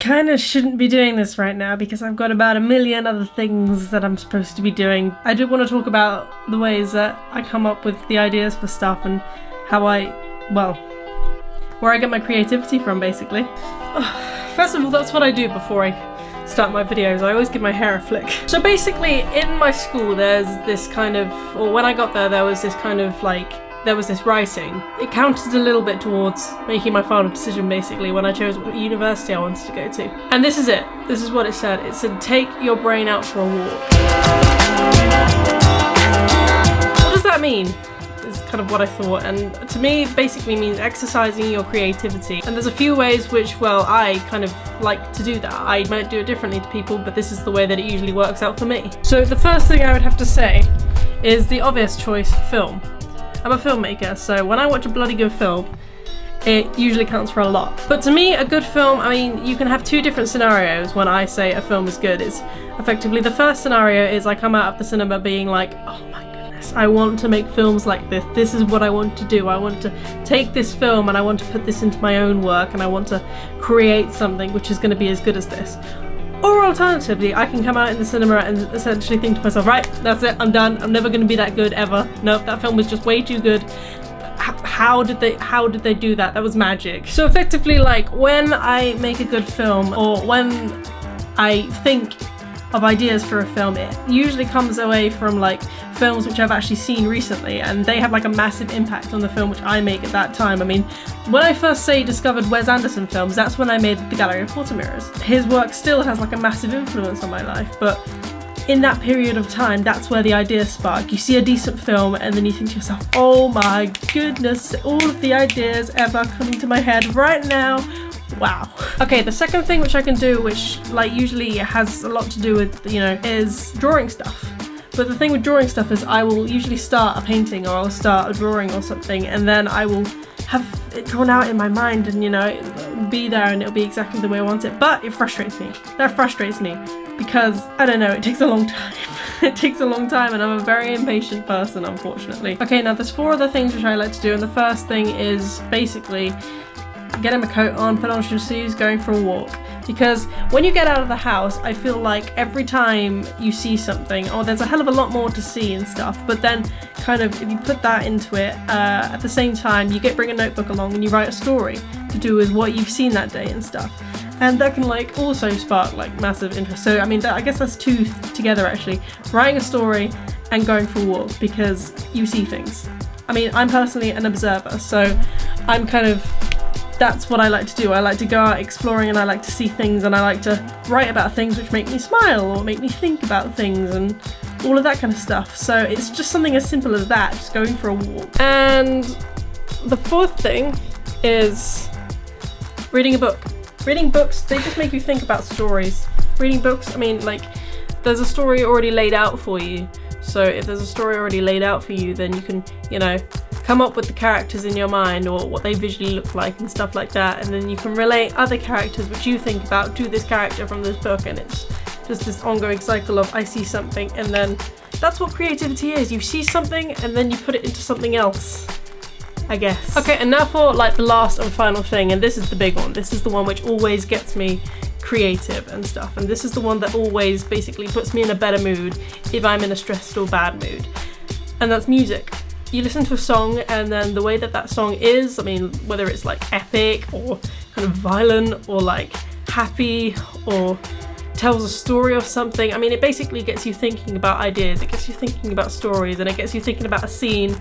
kind of shouldn't be doing this right now because I've got about a million other things that I'm supposed to be doing. I do want to talk about the ways that I come up with the ideas for stuff and how where I get my creativity from, basically. First of all, that's what I do before I start my videos. I always give my hair a flick. So basically, in my school, there's this kind of, or when I got there was this kind of like, there was this writing. It counted a little bit towards making my final decision, basically, when I chose what university I wanted to go to. And this is it. This is what it said. It said, take your brain out for a walk. What does that mean? Is kind of what I thought, and to me it basically means exercising your creativity. And there's a few ways which, well, I kind of like to do that. I might do it differently to people, but this is the way that it usually works out for me. So the first thing I would have to say is the obvious choice, film. I'm a filmmaker, so when I watch a bloody good film, it usually counts for a lot. But to me, a good film, I mean, you can have two different scenarios when I say a film is good. It's effectively, the first scenario is I come out of the cinema being like, oh my goodness, I want to make films like this. This is what I want to do. I want to take this film and I want to put this into my own work and I want to create something which is going to be as good as this. Or alternatively, I can come out in the cinema and essentially think to myself, right, that's it, I'm done. I'm never going to be that good ever. Nope, that film was just way too good. How did they do that? That was magic. So effectively, like, when I make a good film, or when I think of ideas for a film, it usually comes away from like films which I've actually seen recently, and they have like a massive impact on the film which I make at that time. I mean, when I first discovered Wes Anderson films, that's when I made The Gallery of Water Mirrors. His work still has like a massive influence on my life, but in that period of time, that's where the ideas spark. You see a decent film and then you think to yourself, oh my goodness, all of the ideas ever coming to my head right now. Wow. Okay, the second thing which I can do, which like usually has a lot to do with, you know, is drawing stuff. But the thing with drawing stuff is I will usually start a painting or I'll start a drawing or something, and then I will have it drawn out in my mind and, you know, it'll be there and it'll be exactly the way I want it. But it frustrates me. That frustrates me because, I don't know, it takes a long time. It takes a long time and I'm a very impatient person, unfortunately. Okay, now there's 4 other things which I like to do, and the first thing is basically getting my coat on, put on some shoes, going for a walk. Because when you get out of the house, I feel like every time you see something, oh, there's a hell of a lot more to see and stuff, but then kind of if you put that into it, at the same time you bring a notebook along and you write a story to do with what you've seen that day and stuff. And that can like also spark like massive interest. So I mean, I guess that's 2 together actually. Writing a story and going for a walk, because you see things. I mean, I'm personally an observer, so I'm kind of, that's what I like to do. I like to go out exploring and I like to see things and I like to write about things which make me smile or make me think about things and all of that kind of stuff. So it's just something as simple as that, just going for a walk. And the 4th thing is reading a book. Reading books, they just make you think about stories. Reading books, I mean, like, there's a story already laid out for you. So if there's a story already laid out for you, then you can, you know, come up with the characters in your mind or what they visually look like and stuff like that, and then you can relate other characters which you think about to this character from this book, and it's just this ongoing cycle of I see something and then that's what creativity is. You see something and then you put it into something else, I guess. Okay, and now for like the last and final thing, and this is the big one. This is the one which always gets me creative and stuff, and this is the one that always basically puts me in a better mood if I'm in a stressed or bad mood, and that's music. You listen to a song and then the way that song is, I mean, whether it's like epic or kind of violent or like happy or tells a story of something, I mean, it basically gets you thinking about ideas, it gets you thinking about stories, and it gets you thinking about a scene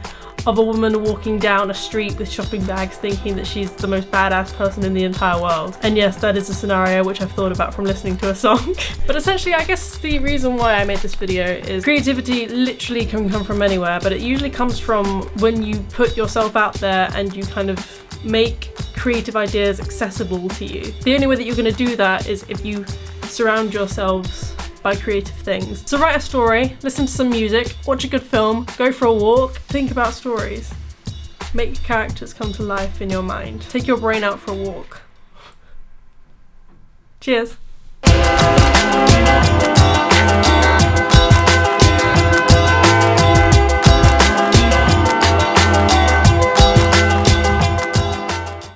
of a woman walking down a street with shopping bags thinking that she's the most badass person in the entire world. And yes, that is a scenario which I've thought about from listening to a song. But essentially, I guess the reason why I made this video is creativity literally can come from anywhere, but it usually comes from when you put yourself out there and you kind of make creative ideas accessible to you. The only way that you're going to do that is if you surround yourselves by creative things. So write a story, listen to some music, watch a good film, go for a walk, think about stories. Make your characters come to life in your mind. Take your brain out for a walk. Cheers.